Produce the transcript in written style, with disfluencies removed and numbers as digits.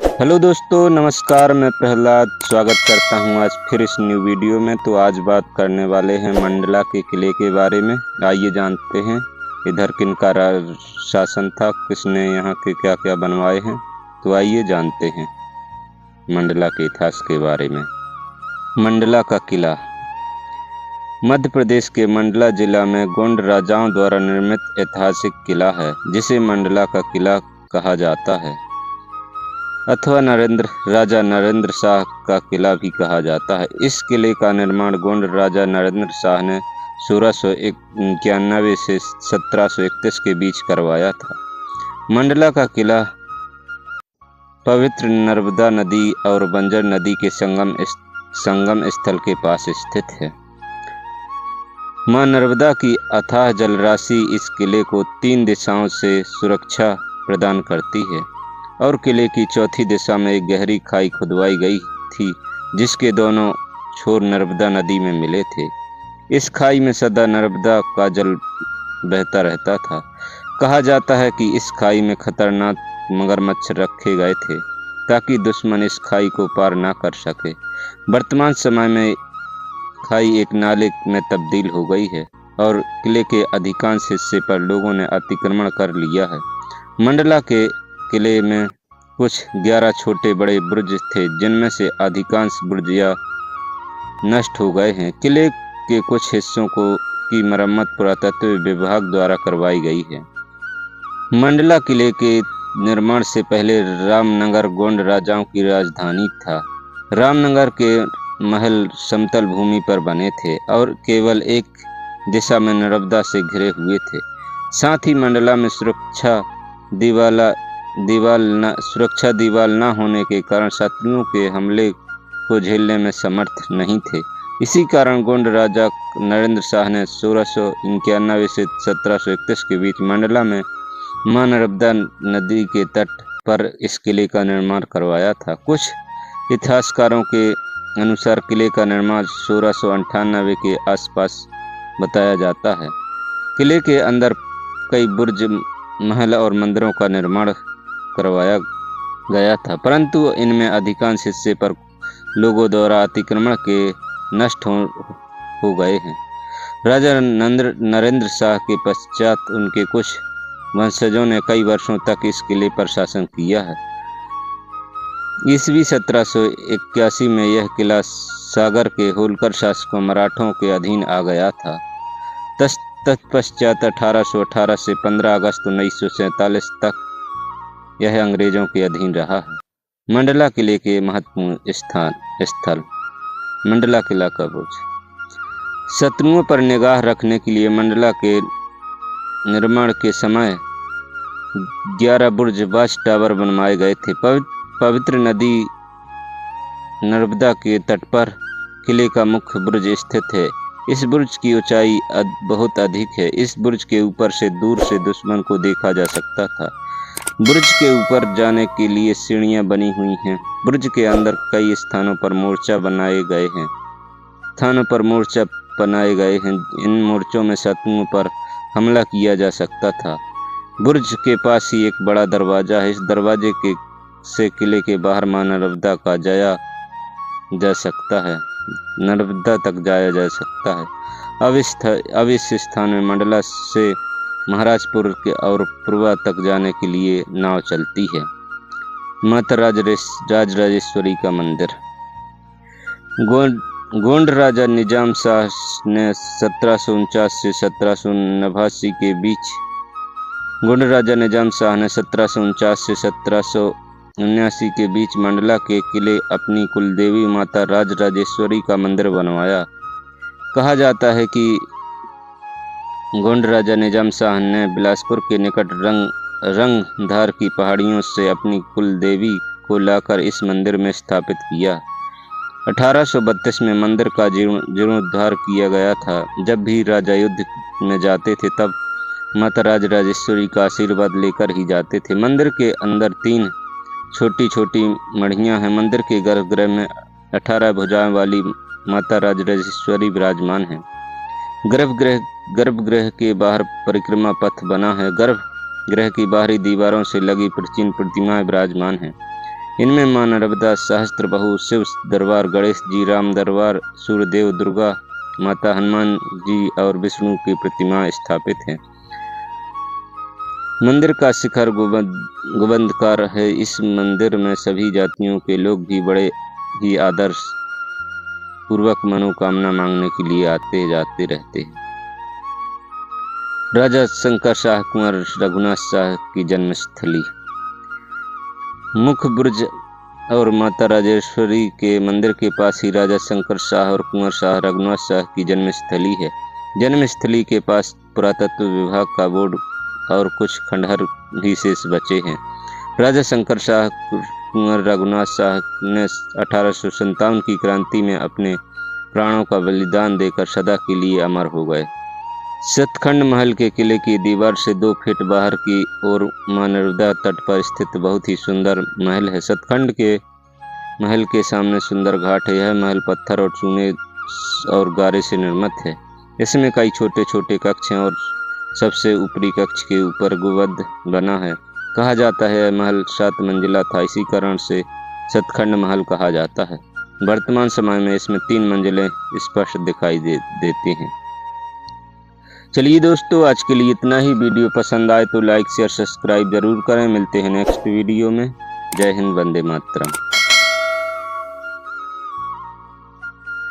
Hello दोस्तों, नमस्कार। मैं प्रहलाद स्वागत करता हूं आज फिर इस न्यू वीडियो में। तो आज बात करने वाले हैं मंडला के किले के बारे में। आइए जानते हैं इधर किन का राज शासन था, किसने यहाँ के क्या क्या बनवाए हैं। तो आइए जानते हैं मंडला के इतिहास के बारे में। मंडला का किला मध्य प्रदेश के मंडला जिला में गोंड राजाओं द्वारा निर्मित ऐतिहासिक किला है, जिसे मंडला का किला कहा जाता है अथवा राजा नरेंद्र शाह का किला भी कहा जाता है। इस किले का निर्माण गोंड राजा नरेंद्र शाह ने 1691 से 1731 के बीच करवाया था। मंडला का किला पवित्र नर्मदा नदी और बंजर नदी के संगम स्थल के पास स्थित है। मां नर्मदा की अथाह जलराशि इस किले को 3 दिशाओं से सुरक्षा प्रदान करती है और किले की चौथी दिशा में एक गहरी खाई खुदवाई गई थी, जिसके दोनों छोर नर्मदा नदी में मिले थे। इस खाई में सदा नर्मदा का जल बहता रहता था। कहा जाता है कि इस खाई में खतरनाक मगरमच्छ रखे गए थे ताकि दुश्मन इस खाई को पार ना कर सके। वर्तमान समय में खाई एक नाले में तब्दील हो गई है और किले के अधिकांश हिस्से पर लोगों ने अतिक्रमण कर लिया है। मंडला के किले में कुछ 11 छोटे बड़े बुर्ज थे, जिनमें से अधिकांश बुर्ज या नष्ट हो गए हैं। किले के कुछ हिस्सों की मरम्मत पुरातत्व विभाग द्वारा करवाई गई है। मंडला किले के निर्माण से पहले रामनगर गोंड राजाओं की राजधानी था। रामनगर के महल समतल भूमि पर बने थे और केवल एक दिशा में नर्मदा से घिरे हुए थे। साथ ही मंडला में सुरक्षा दीवाल न होने के कारण शत्रुओं के हमले को झेलने में समर्थ नहीं थे। इसी कारण गोंड राजा नरेंद्र शाह ने 1691 से 1731 के बीच मंडला में मां नर्मदा नदी के तट पर इस किले का निर्माण करवाया था। कुछ इतिहासकारों के अनुसार किले का निर्माण 1698 के आसपास बताया जाता है। किले के अंदर कई बुर्ज, महल और मंदिरों का निर्माण करवाया गया था, परंतु इनमें अधिकांश हिस्से पर लोगों द्वारा अतिक्रमण के नष्ट हो गए हैं। राजा नरेंद्र शाह के पश्चात उनके कुछ वंशजों ने कई वर्षों तक इस किले पर शासन किया है। ईस्वी 1781 में यह किला सागर के होलकर शासकों मराठों के अधीन आ गया था। तत्पश्चात 1818 से 15 अगस्त 1947 तक यह अंग्रेजों के अधीन रहा है। मंडला किले के महत्वपूर्ण स्थल मंडला किला का बुर्ज। शत्रुओं पर निगाह रखने के लिए मंडला के निर्माण के समय 11 बुर्ज वाच टावर बनवाए गए थे। पवित्र नदी नर्मदा के तट पर किले का मुख्य बुर्ज स्थित है। इस बुर्ज की ऊंचाई बहुत अधिक है। इस बुर्ज के ऊपर से दूर से दुश्मन को देखा जा सकता था। बुर्ज के ऊपर जाने के लिए सीढ़ियां बनी हुई हैं। बुर्ज के अंदर कई स्थानों पर मोर्चा बनाए गए हैं। इन मोर्चों में शत्रुओं पर हमला किया जा सकता था। बुर्ज के पास ही एक बड़ा दरवाजा है। इस दरवाजे से किले के बाहर मां नर्मदा का नर्मदा तक जाया जा सकता है। अब इस स्थान में मंडला से महाराजपुर के और पूर्वा तक जाने के लिए नाव चलती है। माता राजराजेश्वरी का मंदिर। गोंड राजा निजाम शाह ने 1749 से 1789 के बीच मंडला के किले अपनी कुलदेवी माता राजराजेश्वरी का मंदिर बनवाया। कहा जाता है कि गोंड राजा निजाम शाह ने बिलासपुर के निकट रंगधार की पहाड़ियों से अपनी कुलदेवी को लाकर इस मंदिर में स्थापित किया। 1832 में मंदिर का जीर्णोद्धार किया गया था। जब भी राजा युद्ध में जाते थे तब माता राजराजेश्वरी का आशीर्वाद लेकर ही जाते थे। मंदिर के अंदर 3 छोटी छोटी मढ़ियाँ हैं। मंदिर के गर्भगृह में 18 भुजाओं वाली माता राजराजेश्वरी विराजमान हैं। गर्भगृह के बाहर परिक्रमा पथ बना है। गर्भगृह की बाहरी दीवारों से लगी प्राचीन प्रतिमाएं विराजमान हैं। इनमें मां नर्मदा, सहस्त्रबाहु शिव दरबार, गणेश जी, राम दरबार, सूर्यदेव, दुर्गा माता, हनुमान जी और विष्णु की प्रतिमा स्थापित है। मंदिर का शिखर गुंबदकार है। इस मंदिर में सभी जातियों के लोग भी बड़े ही आदर पूर्वक मनोकामना मांगने के लिए आते जाते रहते हैं। राजा शंकर शाह कुंवर रघुनाथ शाह की जन्मस्थली। मुख्य बुर्ज और माता राजेश्वरी के मंदिर के पास ही राजा शंकर शाह और कुंवर शाह रघुनाथ शाह की जन्मस्थली है। जन्मस्थली के पास पुरातत्व विभाग का बोर्ड और कुछ खंडहर भी शेष बचे हैं। राजा शंकर शाह कुंवर रघुनाथ शाह ने 1857 की क्रांति में अपने प्राणों का बलिदान देकर सदा के लिए अमर हो गए। सतखंड महल के किले की दीवार से 2 फीट बाहर की ओर मां नर्मदा तट पर स्थित बहुत ही सुंदर महल है। सतखंड के महल के सामने सुंदर घाट है। यह महल पत्थर और चूने और गारे से निर्मित है। इसमें कई छोटे छोटे कक्ष हैं और सबसे ऊपरी कक्ष के ऊपर गुंबद बना है। कहा जाता है यह महल 7 मंजिला था, इसी कारण से सतखंड महल कहा जाता है। वर्तमान समय में इसमें 3 मंजिलें स्पष्ट दिखाई देती हैं। चलिए दोस्तों, आज के लिए इतना ही। वीडियो पसंद आए तो लाइक शेयर सब्सक्राइब जरूर करें। मिलते हैं नेक्स्ट वीडियो में। जय हिंद, वंदे मातरम।